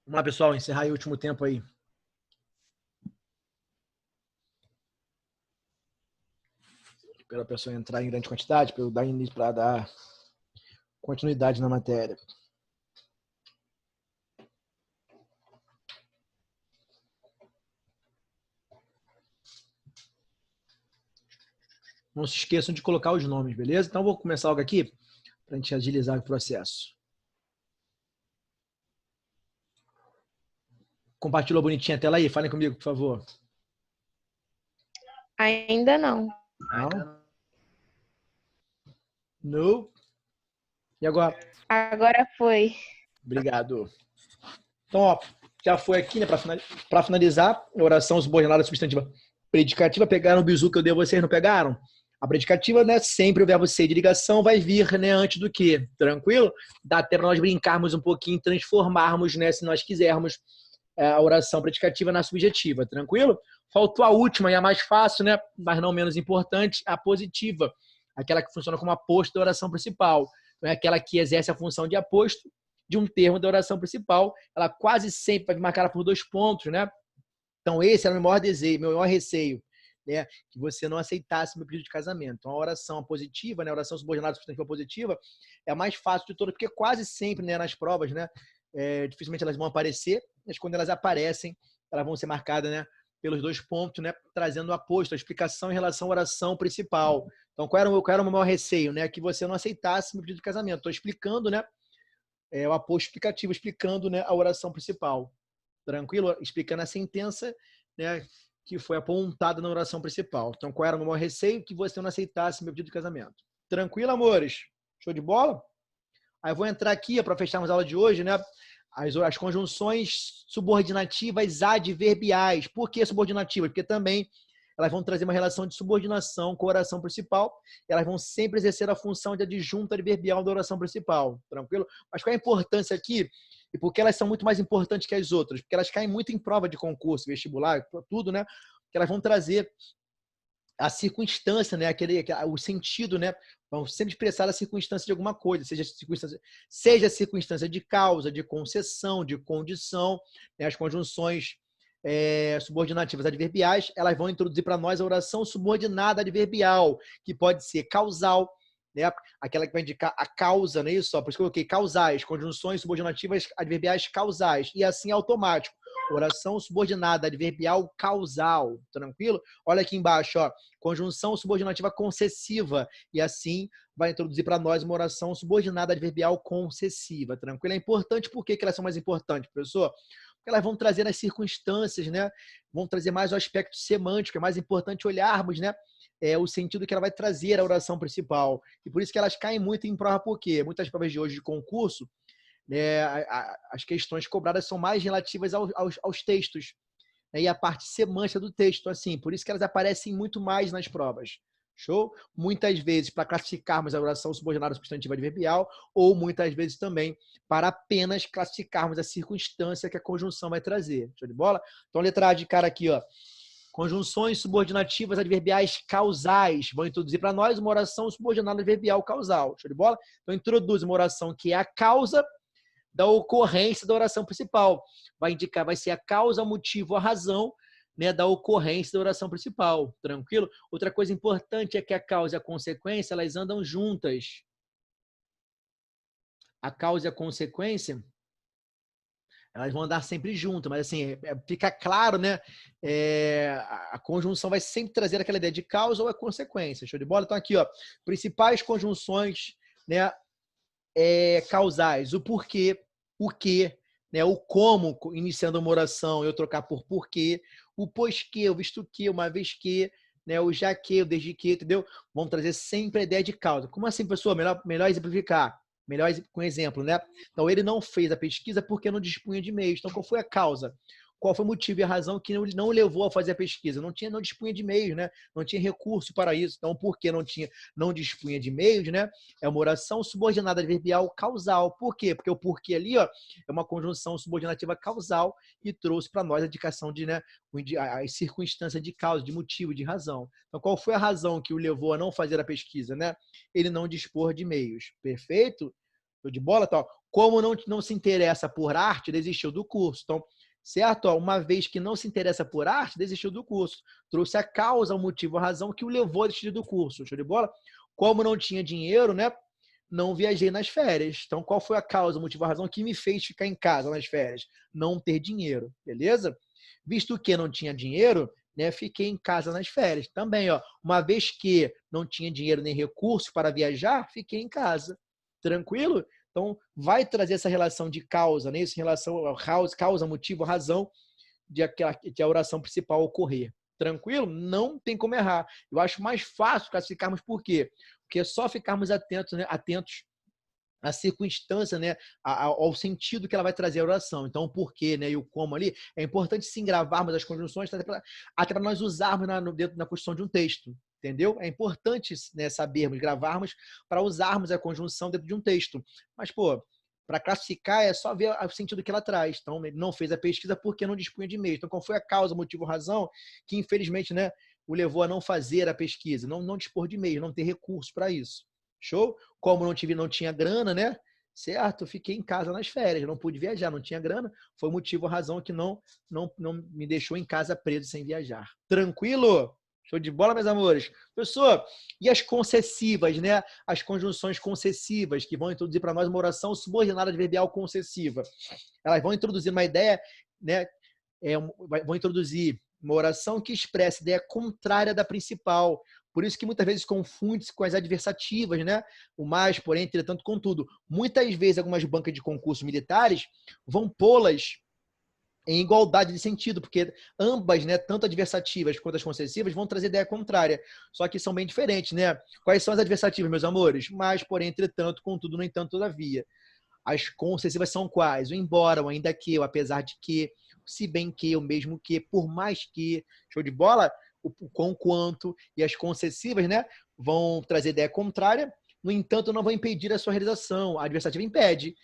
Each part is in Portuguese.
Vamos lá, pessoal, encerrar aí o último tempo aí. Esperar a pessoa entrar em grande quantidade para eu dar início, para dar continuidade na matéria. Não se esqueçam de colocar os nomes, beleza? Então, vou começar logo aqui para a gente agilizar o processo. Compartilhou bonitinha a tela aí? Falem comigo, por favor. Ainda não. Não? Não? E agora? Agora foi. Obrigado. Então, ó, já foi aqui, né? Para finalizar, a oração subordinada substantiva predicativa. Pegaram o bizu que eu dei a vocês, não pegaram? A predicativa, né? Sempre o verbo ser de ligação vai vir, né? Antes do que? Tranquilo? Dá até para nós brincarmos um pouquinho, transformarmos, né? Se nós quisermos, a oração predicativa na subjetiva. Tranquilo? Faltou a última e a mais fácil, né? Mas não menos importante, a positiva. Aquela que funciona como aposto da oração principal. Então, é aquela que exerce a função de aposto de um termo da oração principal. Ela quase sempre vai vir marcada por 2 pontos, né? Então, esse era o meu maior desejo, meu maior receio, né? Que você não aceitasse meu pedido de casamento. Então, a oração positiva, né? A oração subordinada substantiva positiva é a mais fácil de todas, porque quase sempre, né, nas provas, né, dificilmente elas vão aparecer, mas quando elas aparecem, elas vão ser marcadas, né, pelos 2 pontos, né, trazendo o aposto, a explicação em relação à oração principal. Então, qual era o meu maior receio, né? Que você não aceitasse meu pedido de casamento. Estou explicando, né, o aposto explicativo, explicando, né, a oração principal. Tranquilo? Explicando a sentença, né, que foi apontada na oração principal. Então, qual era o meu maior receio? Que você não aceitasse meu pedido de casamento. Tranquilo, amores? Show de bola? Aí eu vou entrar aqui para fecharmos a aula de hoje, né? As conjunções subordinativas adverbiais. Por que subordinativas? Porque também elas vão trazer uma relação de subordinação com a oração principal. Elas vão sempre exercer a função de adjunto adverbial da oração principal. Tranquilo? Mas qual é a importância aqui? E por que elas são muito mais importantes que as outras? Porque elas caem muito em prova de concurso, vestibular, tudo, né? Que elas vão trazer a circunstância, né? O sentido, né? Vão sempre expressar a circunstância de alguma coisa, seja circunstância de causa, de concessão, de condição, né? As conjunções subordinativas adverbiais, elas vão introduzir para nós a oração subordinada adverbial, que pode ser causal, né? Aquela que vai indicar a causa, não é isso? Por isso que eu coloquei causais, conjunções subordinativas adverbiais causais, e assim automático. Oração subordinada adverbial causal, tranquilo? Olha aqui embaixo, ó, conjunção subordinativa concessiva, e assim vai introduzir para nós uma oração subordinada adverbial concessiva, tranquilo? É importante, por que elas são mais importantes, professor? Porque elas vão trazer as circunstâncias, né? Vão trazer mais o aspecto semântico, é mais importante olharmos, né? O sentido que ela vai trazer à oração principal. E por isso que elas caem muito em prova, porque muitas provas de hoje de concurso, né, as questões cobradas são mais relativas aos textos, né, e a parte semântica do texto, assim, por isso que elas aparecem muito mais nas provas. Show? Muitas vezes para classificarmos a oração subordinada substantiva adverbial, ou muitas vezes também para apenas classificarmos a circunstância que a conjunção vai trazer. Show de bola? Então, letra A de cara aqui, ó. Conjunções subordinativas adverbiais causais vão introduzir para nós uma oração subordinada adverbial causal. Show de bola? Então, introduz uma oração que é a causa da ocorrência da oração principal. Vai indicar, vai ser a causa, o motivo, a razão, né, da ocorrência da oração principal. Tranquilo? Outra coisa importante é que a causa e a consequência, elas andam juntas. A causa e a consequência, elas vão andar sempre juntas, mas assim, fica claro, né? A conjunção vai sempre trazer aquela ideia de causa ou a consequência. Show de bola? Então aqui, ó, principais conjunções, né, causais, o porquê, o que, né, o como, iniciando uma oração, eu trocar por porquê, o pois que, o visto que, uma vez que, né, o já que, o desde que, entendeu? Vamos trazer sempre a ideia de causa. Como assim, pessoa? Melhor exemplificar. Melhor com exemplo, né? Então, ele não fez a pesquisa porque não dispunha de meios. Então, qual foi a causa? Qual foi o motivo e a razão que não levou a fazer a pesquisa? Não dispunha de meios, né? Não tinha recurso para isso. Então, porque não dispunha de meios, né? É uma oração subordinada adverbial causal. Por quê? Porque o porquê ali, ó, é uma conjunção subordinativa causal e trouxe para nós a indicação de, né, a circunstância de causa, de motivo, de razão. Então, qual foi a razão que o levou a não fazer a pesquisa, né? Ele não dispor de meios. Perfeito? De bola, tal. Como não se interessa por arte, desistiu do curso. Então, certo? Ó, uma vez que não se interessa por arte, desistiu do curso. Trouxe a causa, o motivo, a razão que o levou a desistir do curso. Show de bola? Como não tinha dinheiro, né? Não viajei nas férias. Então, qual foi a causa, o motivo, a razão que me fez ficar em casa nas férias? Não ter dinheiro, beleza? Visto que não tinha dinheiro, né, fiquei em casa nas férias. Também, ó, uma vez que não tinha dinheiro nem recurso para viajar, fiquei em casa. Tranquilo? Então, vai trazer essa relação de causa, né? Essa relação causa, motivo, razão de a oração principal ocorrer. Tranquilo? Não tem como errar. Eu acho mais fácil classificarmos por quê? Porque é só ficarmos atentos, né? Atentos à circunstância, né, ao sentido que ela vai trazer a oração. Então, o porquê, né, e o como ali, é importante sim gravarmos as conjunções até para nós usarmos dentro da construção de um texto, entendeu? É importante, né, sabermos, gravarmos para usarmos a conjunção dentro de um texto. Mas, pô, para classificar é só ver o sentido que ela traz. Então, ele não fez a pesquisa porque não dispunha de meio. Então, qual foi a causa, motivo, razão que, infelizmente, né, o levou a não fazer a pesquisa, não dispor de meio, não ter recurso para isso. Show? Como não tinha grana, né? Certo? Fiquei em casa nas férias, não pude viajar, não tinha grana. Foi o motivo, a razão que não me deixou em casa preso sem viajar. Tranquilo? Show de bola, meus amores? Professor, e as concessivas, né? As conjunções concessivas que vão introduzir para nós uma oração subordinada adverbial concessiva. Elas vão introduzir uma ideia, né? Vão introduzir uma oração que expressa ideia contrária da principal. Por isso que muitas vezes confunde-se com as adversativas, né? O mais, porém, entretanto, contudo. Muitas vezes, algumas bancas de concursos militares vão pô-las em igualdade de sentido, porque ambas, né, tanto adversativas quanto as concessivas, vão trazer ideia contrária. Só que são bem diferentes, né? Quais são as adversativas, meus amores? Mas, porém, entretanto, contudo, no entanto, todavia. As concessivas são quais? O embora, o ainda que, o apesar de que, se bem que, o mesmo que, por mais que. Show de bola? O com quanto. E as concessivas, né? Vão trazer ideia contrária. No entanto, não vão impedir a sua realização. A adversativa impede.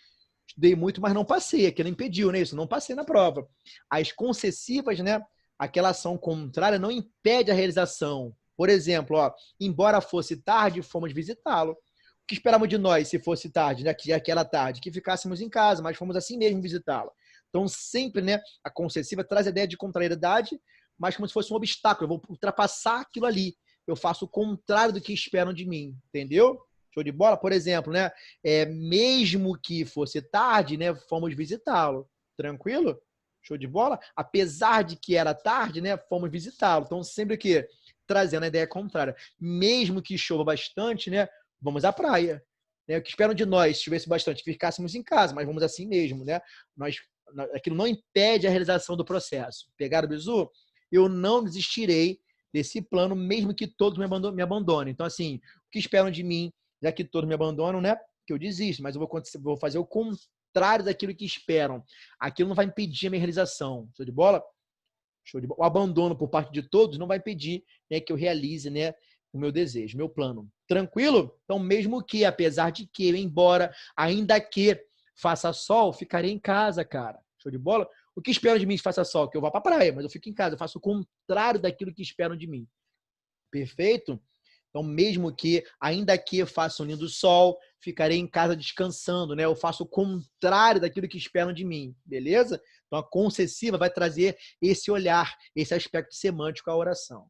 Estudei muito, mas não passei. Aquilo impediu, né? Isso, não passei na prova. As concessivas, né? Aquela ação contrária não impede a realização. Por exemplo, ó, embora fosse tarde, fomos visitá-lo. O que esperávamos de nós se fosse tarde, né? Que aquela tarde, que ficássemos em casa, mas fomos assim mesmo visitá-lo. Então, sempre, né, a concessiva traz a ideia de contrariedade, mas como se fosse um obstáculo. Eu vou ultrapassar aquilo ali. Eu faço o contrário do que esperam de mim, entendeu? Show de bola? Por exemplo, né? Mesmo que fosse tarde, né? Fomos visitá-lo. Tranquilo? Show de bola? Apesar de que era tarde, né? Fomos visitá-lo. Então, sempre que trazendo a ideia contrária. Mesmo que chova bastante, né? Vamos à praia. Né? O que esperam de nós, se chovesse bastante, ficássemos em casa, mas vamos assim mesmo, né? Aquilo não impede a realização do processo. Pegaram o bizu? Eu não desistirei desse plano, mesmo que todos me abandonem. Então, assim, o que esperam de mim, já que todos me abandonam, né? Que eu desisto, mas eu vou fazer o contrário daquilo que esperam. Aquilo não vai impedir a minha realização. Show de bola? Show de bola. O abandono por parte de todos não vai impedir, né, que eu realize, né, o meu desejo, meu plano. Tranquilo? Então, mesmo que, apesar de que, embora, ainda que faça sol, ficarei em casa, cara. Show de bola? O que esperam de mim que faça sol? Que eu vá para a praia, mas eu fico em casa. Eu faço o contrário daquilo que esperam de mim. Perfeito? Então, mesmo que, ainda que faça um lindo sol, ficarei em casa descansando, né? Eu faço o contrário daquilo que esperam de mim, beleza? Então, a concessiva vai trazer esse olhar, esse aspecto semântico à oração.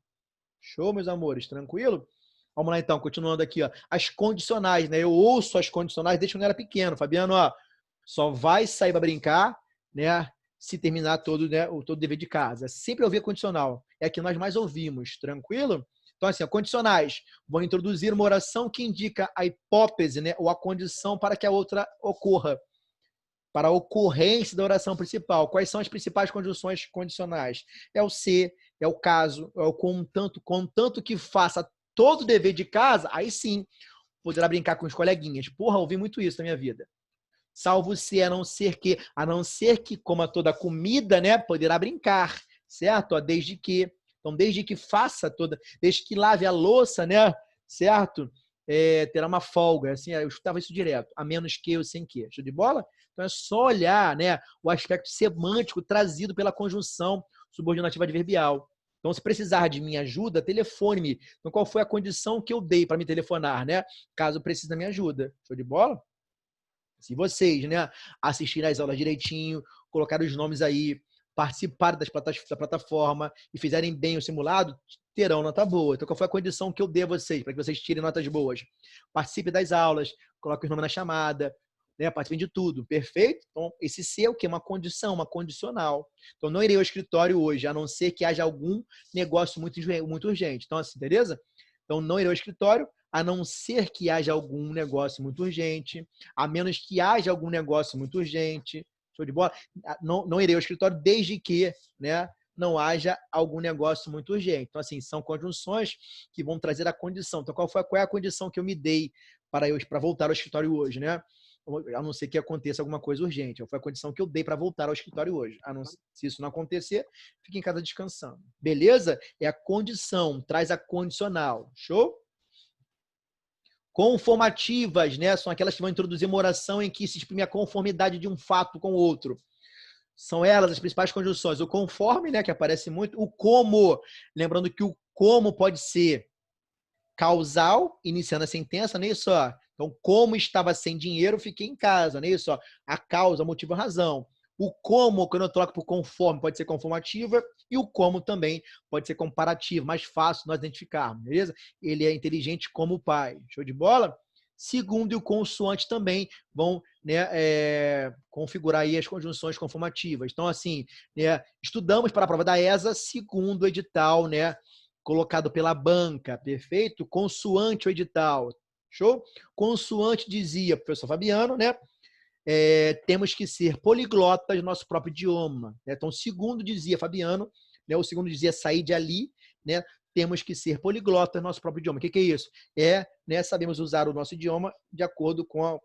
Show, meus amores? Tranquilo? Vamos lá, então, continuando aqui, ó. As condicionais, né? Eu ouço as condicionais desde quando eu era pequeno. Fabiano, ó, só vai sair para brincar, né? Se terminar todo, né, todo dever de casa. Sempre ouvir condicional. É a que nós mais ouvimos. Tranquilo? Então, assim, condicionais vão introduzir uma oração que indica a hipótese, né, ou a condição para que a outra ocorra, para a ocorrência da oração principal. Quais são as principais conjunções condicionais? É o se, é o caso, é o contanto que faça todo o dever de casa, aí sim poderá brincar com os coleguinhas. Porra, ouvi muito isso na minha vida. Salvo se, a não ser que coma toda a comida, né, poderá brincar, certo? Desde que faça toda, desde que lave a louça, né, certo? Terá uma folga, assim, eu escutava isso direto, a menos que ou sem que. Show de bola? Então é só olhar, né, o aspecto semântico trazido pela conjunção subordinativa adverbial. Então, se precisar de minha ajuda, telefone-me. Então, qual foi a condição que eu dei para me telefonar, né? Caso precise da minha ajuda. Show de bola? Se vocês, né, assistirem às aulas direitinho, colocarem os nomes aí, participarem da plataforma e fizerem bem o simulado, terão nota boa. Então, qual foi a condição que eu dei a vocês, para que vocês tirem notas boas? Participe das aulas, coloque o nome na chamada, né? Participem de tudo, perfeito? Então, esse C é o quê? Uma condição, uma condicional. Então, não irei ao escritório hoje, a não ser que haja algum negócio muito urgente. Então, assim, beleza? Então, não irei ao escritório, a não ser que haja algum negócio muito urgente, a menos que haja algum negócio muito urgente. Show de bola? Não irei ao escritório desde que, né, não haja algum negócio muito urgente. Então, assim, são conjunções que vão trazer a condição. Então, qual é a condição que eu me dei para voltar ao escritório hoje, né? A não ser que aconteça alguma coisa urgente. Foi a condição que eu dei para voltar ao escritório hoje. Se isso não acontecer, fique em casa descansando. Beleza? É a condição, traz a condicional. Show? Conformativas, né? São aquelas que vão introduzir uma oração em que se exprime a conformidade de um fato com o outro. São elas as principais conjunções. O conforme, né, que aparece muito. O como, lembrando que o como pode ser causal, iniciando a sentença, não é isso? Ó. Então, como estava sem dinheiro, fiquei em casa, não é isso? Ó. A causa, motivo, a razão. O como, quando eu troco por conforme, pode ser conformativa, e o como também pode ser comparativo, mais fácil nós identificarmos, beleza? Ele é inteligente como o pai. Show de bola? Segundo e o consoante também vão, né, configurar aí as conjunções conformativas. Então, assim, né, estudamos para a prova da ESA segundo o edital, né, colocado pela banca, perfeito? Consoante o edital, show? Consoante dizia, professor Fabiano, né? Temos que ser poliglotas no nosso próprio idioma. Né? Então, segundo dizia Fabiano, né? O segundo dizia Said Ali, né? Temos que ser poliglotas no nosso próprio idioma. O que é isso? Né, sabemos usar o nosso idioma de acordo com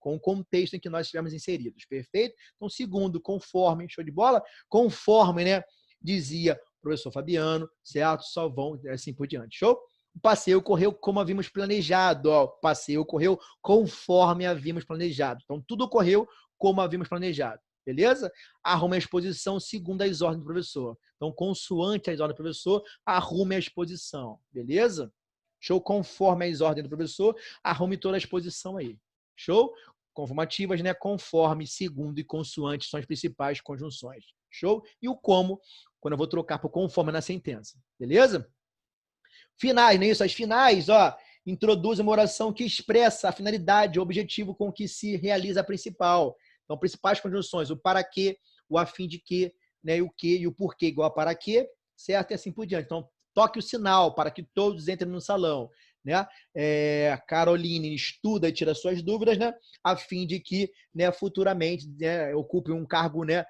o contexto em que nós estivermos inseridos. Perfeito? Então, segundo, conforme, show de bola? Conforme, né? Dizia o professor Fabiano, certo? Só vão assim por diante. Show? O passeio ocorreu como havíamos planejado. Ó, o passeio ocorreu conforme havíamos planejado. Então, tudo ocorreu como havíamos planejado. Beleza? Arrume a exposição segundo as ordens do professor. Então, consoante as ordens do professor, arrume a exposição. Beleza? Show? Conforme as ordens do professor, arrume toda a exposição aí. Show? Conformativas, né? Conforme, segundo e consoante são as principais conjunções. Show? E o como, quando eu vou trocar por conforme na sentença. Beleza? Finais, não é isso? As finais, ó, introduzem uma oração que expressa a finalidade, o objetivo com que se realiza a principal. Então, principais conjunções, o para quê, o a fim de quê, né, e o que e o porquê igual a para quê, certo? E assim por diante. Então, toque o sinal para que todos entrem no salão. Né? Caroline estuda e tira suas dúvidas, né? A fim de que, né, futuramente, né, ocupe um cargo, né,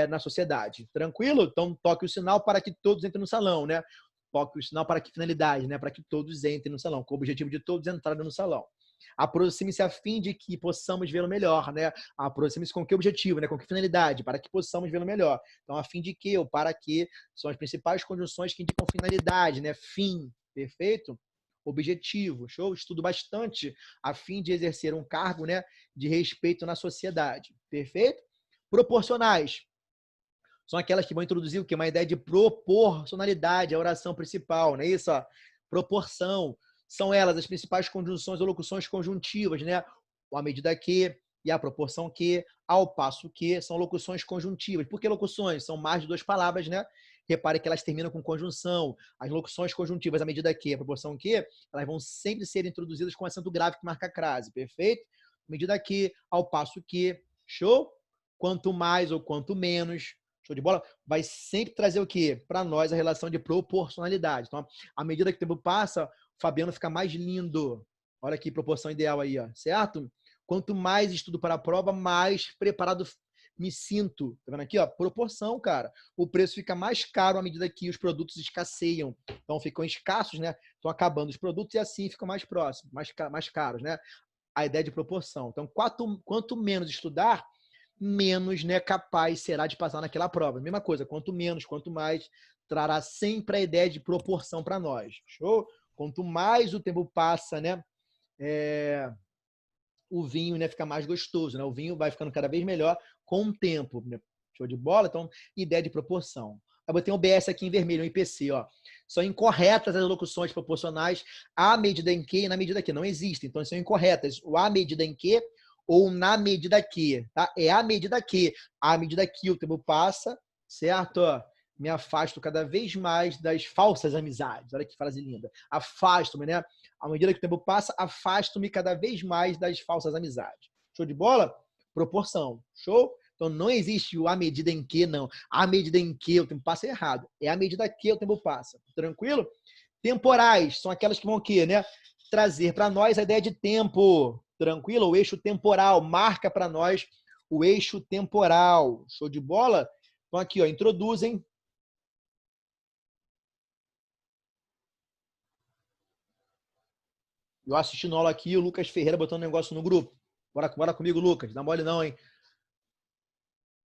na sociedade. Tranquilo? Então, toque o sinal para que todos entrem no salão. Né? Toque o sinal para que finalidade? Né? Para que todos entrem no salão, com o objetivo de todos entrarem no salão. Aproxime-se a fim de que possamos vê-lo melhor, né? Aproxime-se com que objetivo, né? Com que finalidade? Para que possamos vê-lo melhor. Então, a fim de que ou para que são as principais conjunções que indicam finalidade, né? Fim, perfeito? Objetivo, show? Estudo bastante a fim de exercer um cargo, né, de respeito na sociedade, perfeito? Proporcionais são aquelas que vão introduzir o quê? Uma ideia de proporcionalidade, a oração principal, não é isso? Ó? Proporção. São elas as principais conjunções ou locuções conjuntivas, né? À medida que e à proporção que, ao passo que, são locuções conjuntivas. Por que locuções? São mais de duas palavras, né? Repare que elas terminam com conjunção. As locuções conjuntivas, à medida que, à proporção que, elas vão sempre ser introduzidas com acento grave que marca a crase, perfeito? À medida que, ao passo que, show? Quanto mais ou quanto menos, show de bola? Vai sempre trazer o quê? Para nós a relação de proporcionalidade. Então, à medida que o tempo passa, o Fabiano fica mais lindo. Olha aqui, proporção ideal aí, ó, certo? Quanto mais estudo para a prova, mais preparado me sinto. Tá vendo aqui, ó? Proporção, cara. O preço fica mais caro à medida que os produtos escasseiam. Então, ficam escassos, né? Estão acabando os produtos e assim ficam mais próximos, mais caros, né? A ideia de proporção. Então, quanto menos estudar, menos, né, capaz será de passar naquela prova. Mesma coisa, quanto menos, quanto mais, trará sempre a ideia de proporção para nós. Show? Quanto mais o tempo passa, né, o vinho, né, fica mais gostoso. Né? O vinho vai ficando cada vez melhor com o tempo. Né? Show de bola? Então, ideia de proporção. Eu botei um BS aqui em vermelho, um IPC. Ó. São incorretas as locuções proporcionais à medida em que e na medida que. Não existem. Então, são incorretas. O à medida em que ou na medida que, tá? É à medida que o tempo passa, certo? Ó, me afasto cada vez mais das falsas amizades. Olha que frase linda. Afasto-me, né? À medida que o tempo passa, afasto-me cada vez mais das falsas amizades. Show de bola? Proporção. Show? Então não existe o à medida em que, não. À medida em que o tempo passa é errado. É à medida que o tempo passa. Tranquilo? Temporais são aquelas que vão o quê, né? Trazer para nós a ideia de tempo. Tranquilo? O eixo temporal marca para nós o eixo temporal. Show de bola? Então aqui, ó, introduzem. Eu assistindo aula aqui, o Lucas Ferreira botando um negócio no grupo. Bora comigo, Lucas. Dá mole não, hein?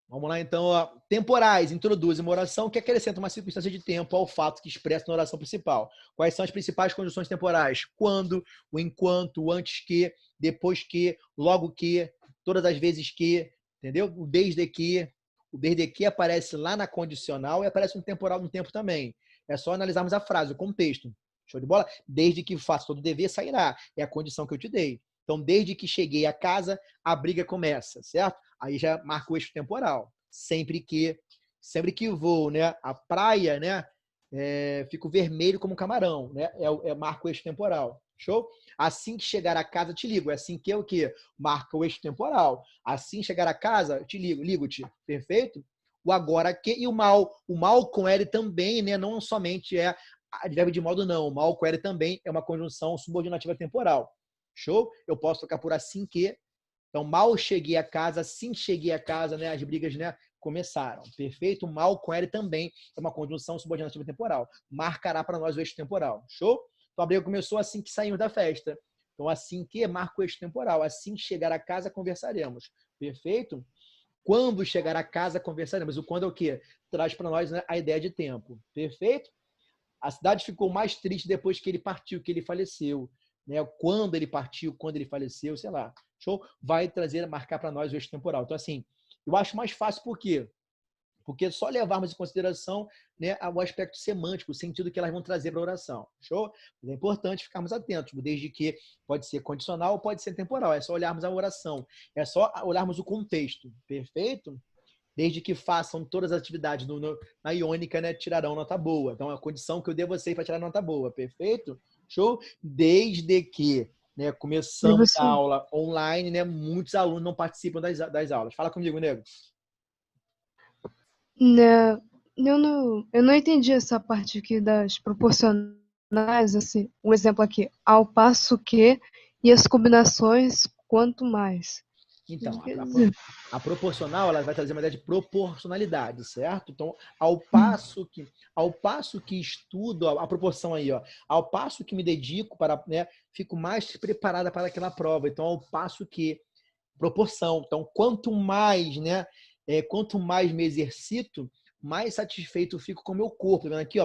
Vamos lá, então. Ó. Temporais introduzem uma oração que acrescenta uma circunstância de tempo ao fato que expressa na oração principal. Quais são as principais conjunções temporais? Quando, o enquanto, o antes que, depois que, logo que, todas as vezes que, entendeu? O desde que. O desde que aparece lá na condicional e aparece no temporal no tempo também. É só analisarmos a frase, o contexto. Show de bola? Desde que faça todo dever, sairá. É a condição que eu te dei. Então, desde que cheguei a casa, a briga começa, certo? Aí já marca o eixo temporal. Sempre que vou, né, à praia, né, fico vermelho como um camarão, né? Marca o eixo temporal. Show? Assim que chegar a casa, te ligo. É assim que é o quê? Marca o eixo temporal. Assim chegar a casa, te ligo, ligo-te. Perfeito? O agora que e o mal. O mal com L também, né? Não somente é advérbio de modo não. O mal com L também é uma conjunção subordinativa temporal. Show? Eu posso trocar por assim que. Então, mal cheguei a casa, assim cheguei a casa, né? As brigas, né? Começaram. Perfeito? Mal com L também é uma conjunção subordinativa temporal. Marcará para nós o eixo temporal. Show? Então, a briga começou assim que saímos da festa. Então, assim que marca o eixo temporal. Assim que chegar a casa, conversaremos. Perfeito? Quando chegar a casa, conversaremos. O quando é o quê? Traz para nós, né, a ideia de tempo. Perfeito? A cidade ficou mais triste depois que ele partiu, que ele faleceu. Né? Quando ele partiu, quando ele faleceu, sei lá. Show? Vai trazer, marcar para nós o eixo temporal. Então, assim, eu acho mais fácil por quê? Porque só levarmos em consideração, né, o aspecto semântico, o sentido que elas vão trazer para a oração. Show? Mas é importante ficarmos atentos, desde que pode ser condicional ou pode ser temporal. É só olharmos a oração. É só olharmos o contexto. Perfeito? Desde que façam todas as atividades na iônica, né, tirarão nota boa. Então, a condição que eu dei a vocês para tirar nota boa. Perfeito? Show? Desde que, né, começamos a Professor, aula online, né, muitos alunos não participam das aulas. Fala comigo, nego. né, eu não entendi essa parte aqui das proporcionais, assim, um exemplo aqui, ao passo que e as combinações quanto mais. Então, Quer dizer, a proporcional, ela vai trazer uma ideia de proporcionalidade, certo? Então, ao passo que estudo a proporção aí, ó, ao passo que me dedico para, né, fico mais preparada para aquela prova. Então, ao passo que proporção. Então, quanto mais me exercito, mais satisfeito fico com o meu corpo. Tá vendo aqui, ó,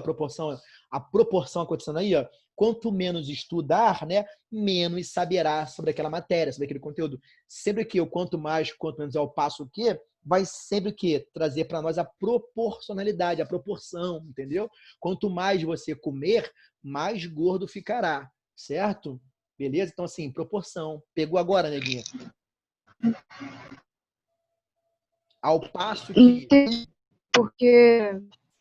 a proporção acontecendo aí, ó. Quanto menos estudar, né, menos saberá sobre aquela matéria, sobre aquele conteúdo. Sempre que eu quanto mais, quanto menos ao passo que vai sempre que trazer para nós a proporcionalidade, a proporção, entendeu? Quanto mais você comer, mais gordo ficará, certo? Beleza? Então, assim, proporção. Pegou agora, neguinha? Ao passo que. entendi, porque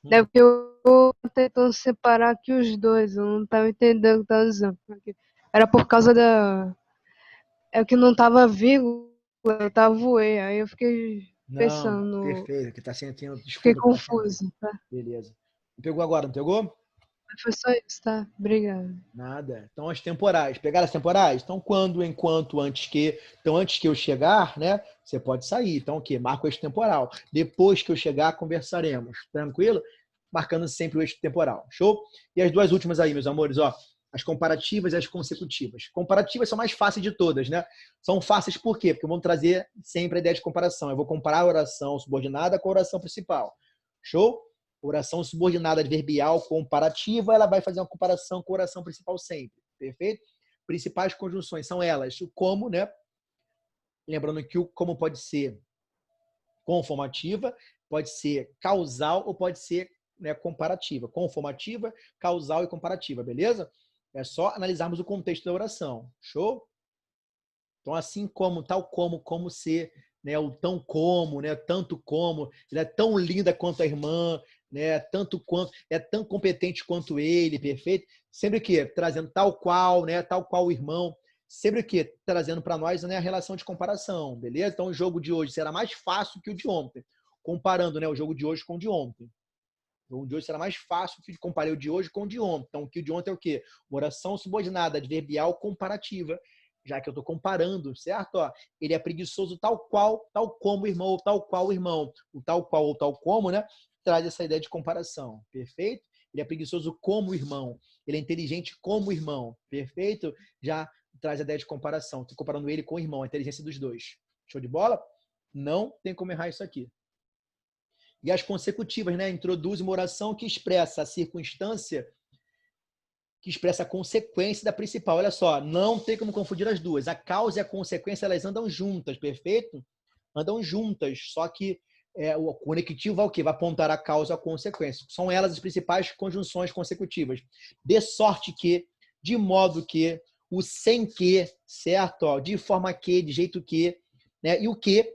Hum, deve que eu tô tentando separar aqui os dois, eu não estava entendendo o que estava dizendo. Era por causa da. É que não estava vírgula, eu tava voei, aí eu fiquei não, pensando, perfeito, que tá sentindo fiquei desculpa pela chamada. confusa, tá? Beleza. Pegou agora, não pegou? Mas foi só isso, tá? Obrigada. Nada. Então, as temporais. Pegaram as temporais? Então, quando, enquanto, antes que. Então, antes que eu chegar, né? Você pode sair. Então, o quê? Marca o eixo temporal. Depois que eu chegar, conversaremos. Tranquilo? Marcando sempre o eixo temporal. Show? E as duas últimas aí, meus amores, ó. As comparativas e as consecutivas. Comparativas são mais fáceis de todas, né? São fáceis por quê? Porque vão trazer sempre a ideia de comparação. Eu vou comparar a oração subordinada com a oração principal. Show? Oração subordinada adverbial comparativa, ela vai fazer uma comparação com a oração principal sempre. Perfeito? Principais conjunções são elas. O como, né? Lembrando que o como pode ser conformativa, pode ser causal ou pode ser, né, comparativa. Conformativa, causal e comparativa, beleza? É só analisarmos o contexto da oração. Show? Então, assim como, tal como ser, né? O tão como, né? Tanto como, ela é tão linda quanto a irmã, né? Tanto quanto, é tão competente quanto ele, perfeito? Sempre que trazendo tal qual, né? Tal qual o irmão, sempre que trazendo para nós, né, a relação de comparação, beleza? Então, o jogo de hoje será mais fácil que o de ontem, comparando, né, o jogo de hoje com o de ontem. O jogo de hoje será mais fácil que comparei o de hoje com o de ontem. Então, o que o de ontem é o quê? Uma oração subordinada, adverbial comparativa, já que eu estou comparando, certo? Ó, ele é preguiçoso tal qual, tal como o irmão, ou tal qual o irmão. O tal qual ou tal como, né? Traz essa ideia de comparação, perfeito? Ele é preguiçoso como o irmão. Ele é inteligente como o irmão, perfeito? Já traz a ideia de comparação. Estou comparando ele com o irmão, a inteligência dos dois. Show de bola? Não tem como errar isso aqui. E as consecutivas, né? Introduz uma oração que expressa a circunstância, que expressa a consequência da principal. Olha só, não tem como confundir as duas. A causa e a consequência, elas andam juntas, perfeito? Andam juntas, só que o conectivo vai o quê? Vai apontar a causa e a consequência. São elas as principais conjunções consecutivas. De sorte que, de modo que, o sem que, certo? Ó, de forma que, de jeito que, né? E o que,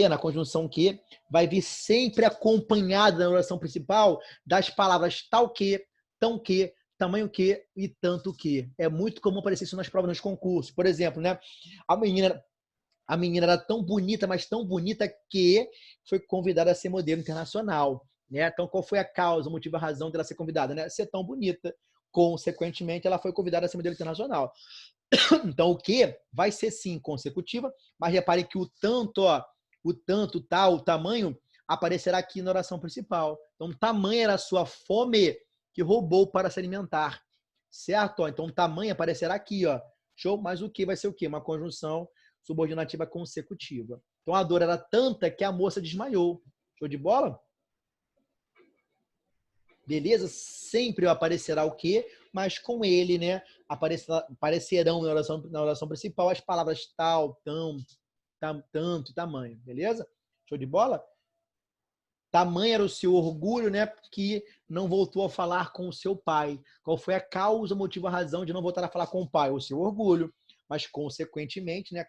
na conjunção que, vai vir sempre acompanhado na oração principal das palavras tal que, tão que, tamanho que e tanto que. É muito comum aparecer isso nas provas, nos concursos. Por exemplo, né? A menina era tão bonita, mas tão bonita que foi convidada a ser modelo internacional. Né? Então, qual foi a causa, o motivo, a razão dela ser convidada? Né? Ser tão bonita. Consequentemente, ela foi convidada a ser modelo internacional. Então, o que vai ser sim consecutiva, mas repare que o tanto, ó, o tanto, tal, o tamanho, aparecerá aqui na oração principal. Então, tamanho era a sua fome que roubou para se alimentar. Certo? Ó, então, tamanho aparecerá aqui, ó. Show? Mas o que vai ser o quê? Uma conjunção subordinativa consecutiva. Então, a dor era tanta que a moça desmaiou. Show de bola? Beleza? Sempre aparecerá o quê? Mas com ele, né? Aparecerão na oração principal as palavras tal, tão, tanto e tamanho. Beleza? Show de bola? Tamanho era o seu orgulho, né? Que não voltou a falar com o seu pai. Qual foi a causa, o motivo, a razão de não voltar a falar com o pai? O seu orgulho. Mas, consequentemente, né?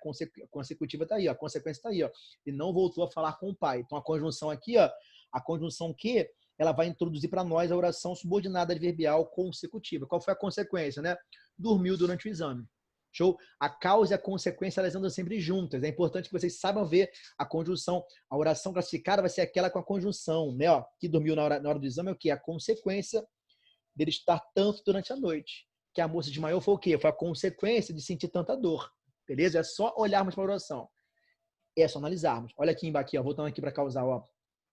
Consecutiva está aí, ó. A consequência está aí, ó. E não voltou a falar com o pai. Então, a conjunção aqui, ó. A conjunção que ela vai introduzir para nós a oração subordinada adverbial consecutiva. Qual foi a consequência, né? Dormiu durante o exame. Show? A causa e a consequência, elas andam sempre juntas. É importante que vocês saibam ver a conjunção. A oração classificada vai ser aquela com a conjunção, né? Ó, que dormiu na hora do exame é o quê? A consequência dele estar tanto durante a noite. Que a moça desmaiou foi o quê? Foi a consequência de sentir tanta dor. Beleza? É só olharmos para a oração. É só analisarmos. Olha aqui embaixo, ó, voltando aqui para causar, ó,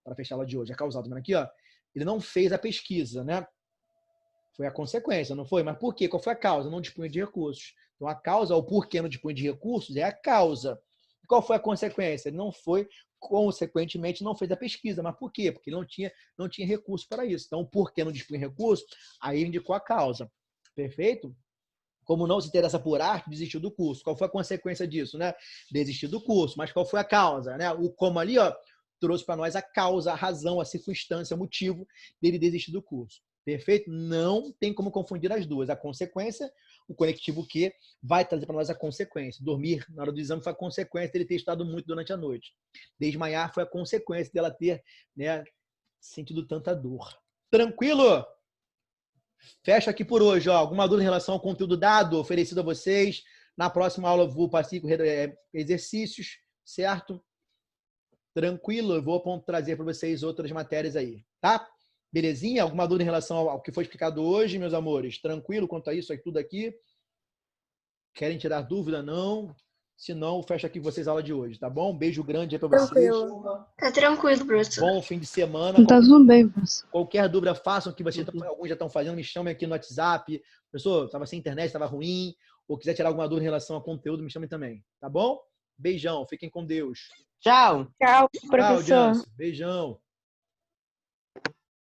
para fechar a aula de hoje. A causal, tá vendo aqui, ó? Ele não fez a pesquisa, né? Foi a consequência, não foi? Mas por quê? Qual foi a causa? Não dispunha de recursos. Então, a causa, o porquê não dispunha de recursos, é a causa. E qual foi a consequência? Ele não foi, consequentemente, não fez a pesquisa. Mas por quê? Porque ele não tinha recurso para isso. Então, o porquê não dispunha de recursos, aí indicou a causa. Perfeito? Como não se interessa por arte, desistiu do curso. Qual foi a consequência disso, né? Desistiu do curso. Mas qual foi a causa, né? O como ali, ó, trouxe para nós a causa, a razão, a circunstância, o motivo dele desistir do curso. Perfeito? Não tem como confundir as duas. A consequência, o conectivo que vai trazer para nós a consequência. Dormir na hora do exame foi a consequência dele ter estudado muito durante a noite. Desmaiar foi a consequência dela ter, né, sentido tanta dor. Tranquilo? Fecha aqui por hoje. Ó. Alguma dúvida em relação ao conteúdo dado, oferecido a vocês? Na próxima aula eu vou passar com exercícios, certo? Tranquilo, eu vou trazer para vocês outras matérias aí, tá? Belezinha? Alguma dúvida em relação ao que foi explicado hoje, meus amores? Tranquilo quanto a isso aí, tudo aqui? Querem tirar dúvida? Não? Se não, fecha aqui com vocês a aula de hoje, tá bom? Um beijo grande aí para vocês. Tranquilo. Tá tranquilo, professor. Bom fim de semana. Tá tudo bem, professor. Qualquer dúvida, façam o que vocês alguns já estão fazendo, me chamem aqui no WhatsApp. Professor, estava sem internet, estava ruim, ou quiser tirar alguma dúvida em relação ao conteúdo, me chamem também, tá bom? Beijão, fiquem com Deus. Tchau. Tchau, Tchau, professor. Jansen. Beijão.